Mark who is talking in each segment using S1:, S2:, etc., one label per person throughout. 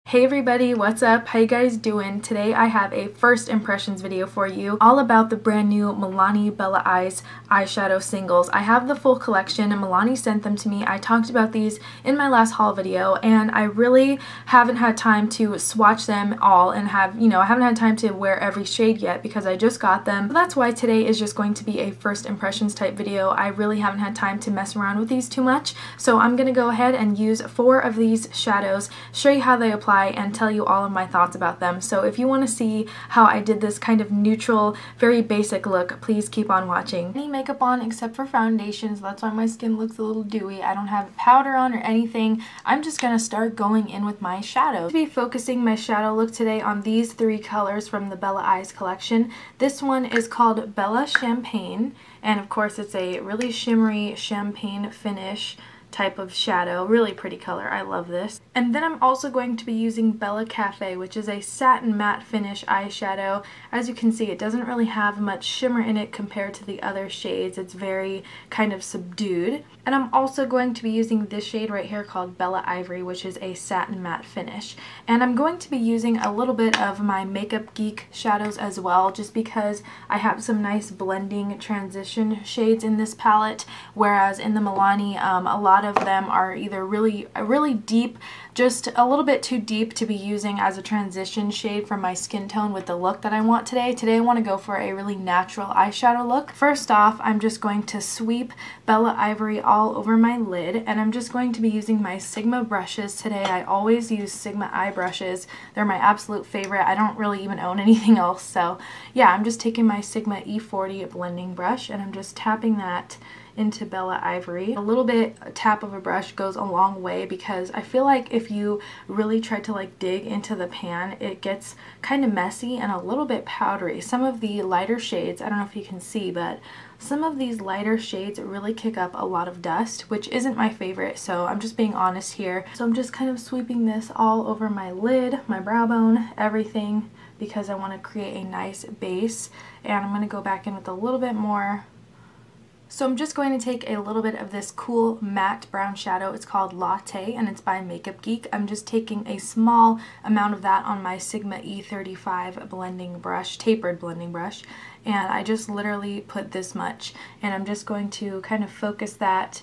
S1: Hey everybody, what's up? How you guys doing? Today I have a first impressions video for you all about the brand new Milani Bella Eyes eyeshadow singles. I have the full collection and Milani sent them to me. I talked about these in my last haul video and I really haven't had time to swatch them all and I haven't had time to wear every shade yet because I just got them. That's why today is just going to be a first impressions type video. I really haven't had time to mess around with these too much, so I'm gonna go ahead and use 4 of these shadows, show you how they apply, and tell you all of my thoughts about them. So if you want to see how I did this kind of neutral, very basic look, please keep on watching. Any makeup on except for foundations, that's why my skin looks a little dewy. I don't have powder on or anything. I'm just gonna start going in with my shadows. I'll be focusing my shadow look today on these 3 colors from the Bella Eyes collection. This one is called Bella Champagne, and of course it's a really shimmery champagne finish type of shadow. Really pretty color. I love this. And then I'm also going to be using Bella Cafe, which is a satin matte finish eyeshadow. As you can see, it doesn't really have much shimmer in it compared to the other shades. It's very kind of subdued. And I'm also going to be using this shade right here called Bella Ivory, which is a satin matte finish. And I'm going to be using a little bit of my Makeup Geek shadows as well, just because I have some nice blending transition shades in this palette, whereas in the Milani, a lot of them are either really deep, just a little bit too deep to be using as a transition shade for my skin tone with the look that I want today. Today I want to go for a really natural eyeshadow look. First off, I'm just going to sweep Bella Ivory all over my lid, and I'm just going to be using my Sigma brushes today. I always use Sigma eye brushes. They're my absolute favorite. I don't really even own anything else, so yeah, I'm just taking my Sigma E40 blending brush and I'm just tapping that into Bella Ivory. A little bit tap of a brush goes a long way because I feel like if you really try to like dig into the pan, it gets kind of messy and a little bit powdery. Some of the lighter shades, I don't know if you can see, but some of these lighter shades really kick up a lot of dust, which isn't my favorite, so I'm just being honest here. So I'm just kind of sweeping this all over my lid, my brow bone, everything, because I want to create a nice base. And I'm going to go back in with a little bit more. So I'm just going to take a little bit of this cool matte brown shadow. It's called Latte and it's by Makeup Geek. I'm just taking a small amount of that on my Sigma E35 blending brush, tapered blending brush, and I just literally put this much, and I'm just going to kind of focus that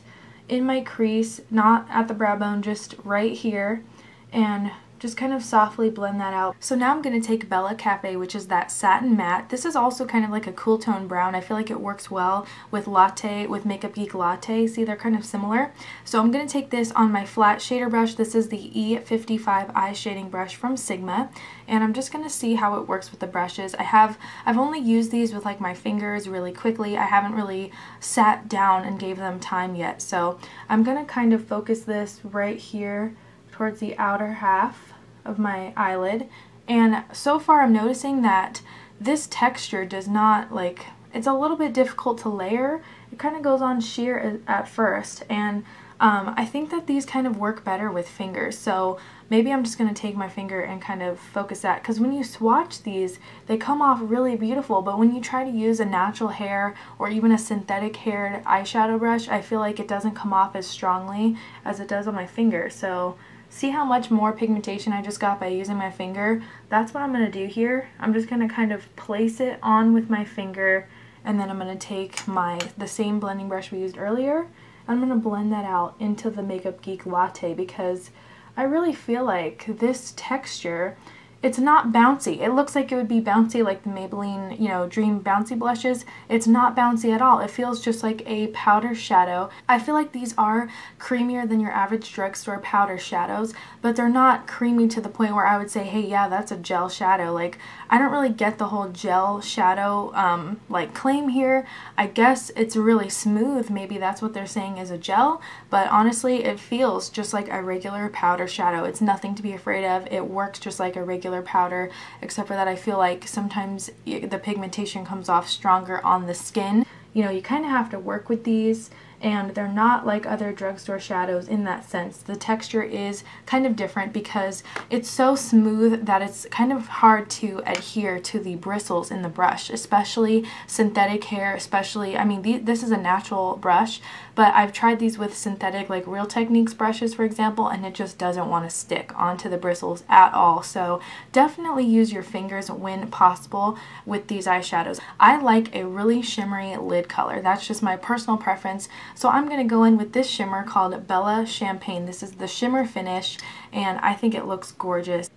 S1: in my crease, not at the brow bone, just right here, and just kind of softly blend that out. So now I'm going to take Bella Cafe, which is that satin matte. This is also kind of like a cool tone brown. I feel like it works well with Latte, with Makeup Geek Latte. See, they're kind of similar. So I'm going to take this on my flat shader brush. This is the E55 eye shading brush from Sigma, and I'm just going to see how it works with the brushes. I've only used these with like my fingers really quickly. I haven't really sat down and gave them time yet. So I'm going to kind of focus this right here towards the outer half of my eyelid, and so far I'm noticing that this texture does not, like, it's a little bit difficult to layer. It kind of goes on sheer at first, and I think that these kind of work better with fingers, so maybe I'm just going to take my finger and kind of focus that, because when you swatch these, they come off really beautiful, but when you try to use a natural hair or even a synthetic haired eyeshadow brush, I feel like it doesn't come off as strongly as it does on my finger. So see how much more pigmentation I just got by using my finger? That's what I'm going to do here. I'm just going to kind of place it on with my finger, and then I'm going to take the same blending brush we used earlier, and I'm going to blend that out into the Makeup Geek Latte, because I really feel like this texture, it's not bouncy. It looks like it would be bouncy like the Maybelline, Dream Bouncy blushes. It's not bouncy at all. It feels just like a powder shadow. I feel like these are creamier than your average drugstore powder shadows, but they're not creamy to the point where I would say, hey, yeah, that's a gel shadow. Like, I don't really get the whole gel shadow like claim here. I guess it's really smooth. Maybe that's what they're saying is a gel, but honestly, it feels just like a regular powder shadow. It's nothing to be afraid of. It works just like a regular powder, except for that I feel like sometimes the pigmentation comes off stronger on the skin. You kind of have to work with these and they're not like other drugstore shadows in that sense. The texture is kind of different because it's so smooth that it's kind of hard to adhere to the bristles in the brush, especially synthetic hair, especially, I mean, this is a natural brush, but I've tried these with synthetic, like Real Techniques brushes, for example, and it just doesn't want to stick onto the bristles at all. So definitely use your fingers when possible with these eyeshadows. I like a really shimmery lid color. That's just my personal preference. So I'm going to go in with this shimmer called Bella Champagne. This is the shimmer finish, and I think it looks gorgeous.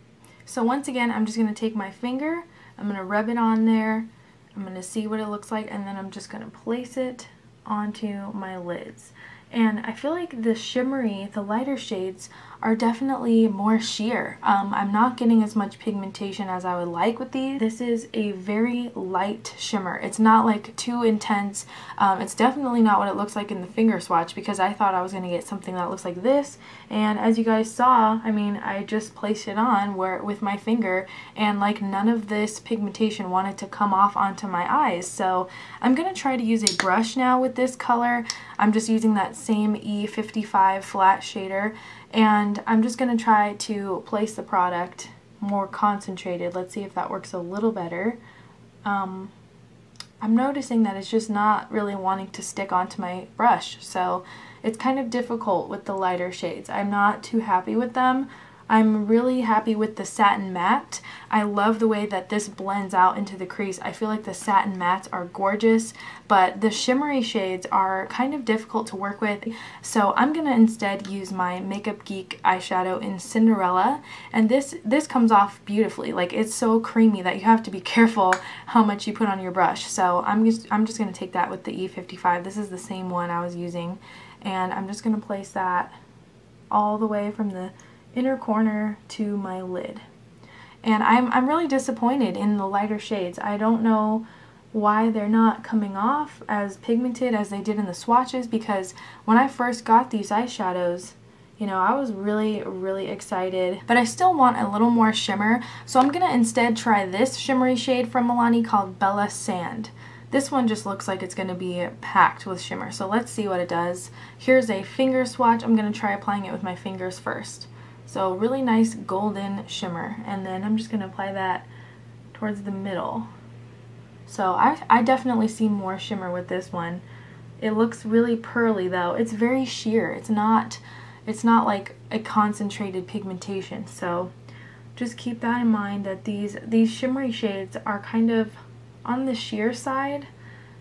S1: So once again, I'm just going to take my finger, I'm going to rub it on there, I'm going to see what it looks like, and then I'm just going to place it onto my lids. And I feel like the shimmery, the lighter shades are definitely more sheer. I'm not getting as much pigmentation as I would like with these. This is a very light shimmer. It's not like too intense. It's definitely not what it looks like in the finger swatch, because I thought I was going to get something that looks like this. And as you guys saw, I mean, I just placed it on with my finger, and like none of this pigmentation wanted to come off onto my eyes. So I'm going to try to use a brush now with this color. I'm just using that same E55 flat shader, and I'm just going to try to place the product more concentrated. Let's see if that works a little better. I'm noticing that it's just not really wanting to stick onto my brush, so it's kind of difficult with the lighter shades. I'm not too happy with them. I'm really happy with the Satin Matte. I love the way that this blends out into the crease. I feel like the Satin Mattes are gorgeous, but the shimmery shades are kind of difficult to work with. So I'm going to instead use my Makeup Geek eyeshadow in Cinderella, and this comes off beautifully. Like, it's so creamy that you have to be careful how much you put on your brush. So I'm just going to take that with the E55. This is the same one I was using, and I'm just going to place that all the way from the inner corner to my lid. And I'm really disappointed in the lighter shades. I don't know why they're not coming off as pigmented as they did in the swatches, because when I first got these eyeshadows, you know, I was really excited, but I still want a little more shimmer. So I'm gonna instead try this shimmery shade from Milani called Bella Sand. This one just looks like it's going to be packed with shimmer, so let's see what it does. Here's a finger swatch. I'm going to try applying it with my fingers first. So really nice golden shimmer, and then I'm just going to apply that towards the middle. So I definitely see more shimmer with this one. It looks really pearly though. It's very sheer. It's not like a concentrated pigmentation. So just keep that in mind, that these shimmery shades are kind of on the sheer side.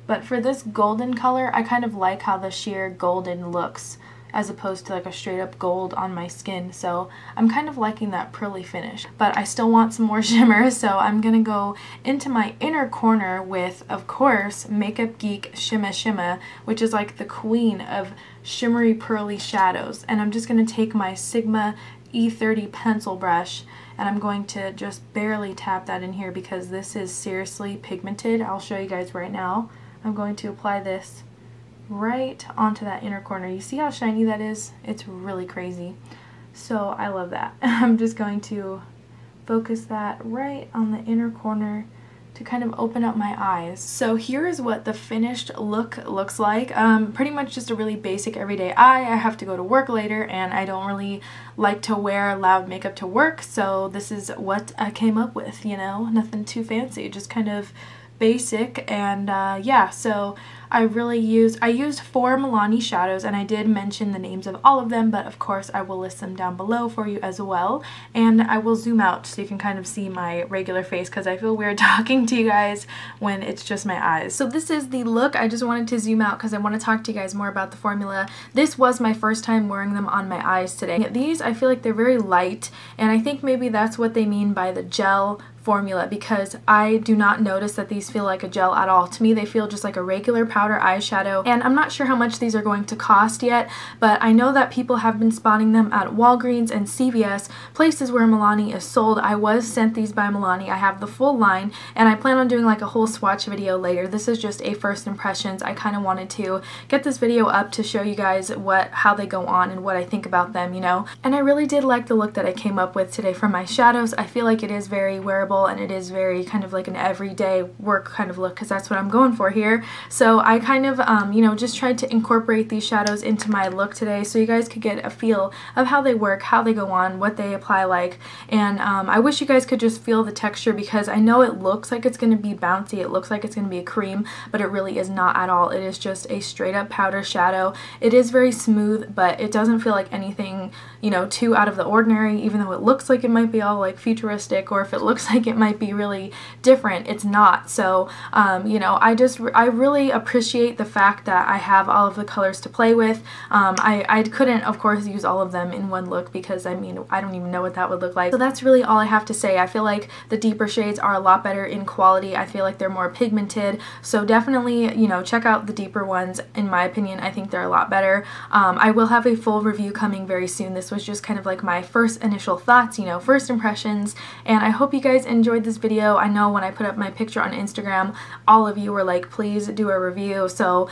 S1: But for this golden color, I kind of like how the sheer golden looks, as opposed to like a straight up gold on my skin. So I'm kind of liking that pearly finish, but I still want some more shimmer, so I'm gonna go into my inner corner with, of course, Makeup Geek Shimma Shimma, which is like the queen of shimmery pearly shadows. And I'm just gonna take my Sigma E30 pencil brush, and I'm going to just barely tap that in here because this is seriously pigmented. I'll show you guys right now. I'm going to apply this right onto that inner corner. You see how shiny that is? It's really crazy. So I love that. I'm just going to focus that right on the inner corner to kind of open up my eyes. So here is what the finished look looks like. Pretty much just a really basic everyday eye. I have to go to work later and I don't really like to wear loud makeup to work, so this is what I came up with, you know, nothing too fancy, just kind of basic. And yeah, so I used 4 Milani shadows, and I did mention the names of all of them, but of course I will list them down below for you as well, and I will zoom out so you can kind of see my regular face because I feel weird talking to you guys when it's just my eyes. So this is the look. I just wanted to zoom out because I want to talk to you guys more about the formula. This was my first time wearing them on my eyes today. These, I feel like they're very light, and I think maybe that's what they mean by the gel formula, because I do not notice that these feel like a gel at all. To me, they feel just like a regular powder eyeshadow, and I'm not sure how much these are going to cost yet, but I know that people have been spotting them at Walgreens and CVS, places where Milani is sold. I was sent these by Milani. I have the full line, and I plan on doing like a whole swatch video later. This is just a first impressions. I kind of wanted to get this video up to show you guys how they go on and what I think about them, you know. And I really did like the look that I came up with today for my shadows. I feel like it is very wearable, and it is very kind of like an everyday work kind of look, because that's what I'm going for here. So I kind of, you know, just tried to incorporate these shadows into my look today so you guys could get a feel of how they work, how they go on, what they apply like, and I wish you guys could just feel the texture, because I know it looks like it's going to be bouncy, it looks like it's going to be a cream, but it really is not at all. It is just a straight up powder shadow. It is very smooth, but it doesn't feel like anything, you know, too out of the ordinary, even though it looks like it might be all like futuristic, or if it looks like it might be really different, it's not. So you know, I really appreciate the fact that I have all of the colors to play with. I couldn't of course use all of them in one look, because I mean, I don't even know what that would look like. So that's really all I have to say. I feel like the deeper shades are a lot better in quality. I feel like they're more pigmented, so definitely, you know, check out the deeper ones. In my opinion, I think they're a lot better. I will have a full review coming very soon. This was just kind of like my first initial thoughts, you know, first impressions, and I hope you guys enjoyed this video. I know when I put up my picture on Instagram, all of you were like, please do a review. So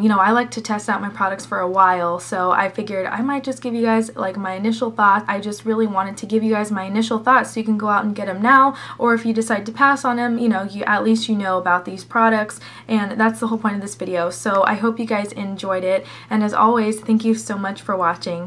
S1: you know, I like to test out my products for a while, so I figured I might just give you guys like my initial thoughts. I just really wanted to give you guys my initial thoughts so you can go out and get them now, or if you decide to pass on them, you know, at least you know about these products, and that's the whole point of this video. So I hope you guys enjoyed it, and as always, thank you so much for watching.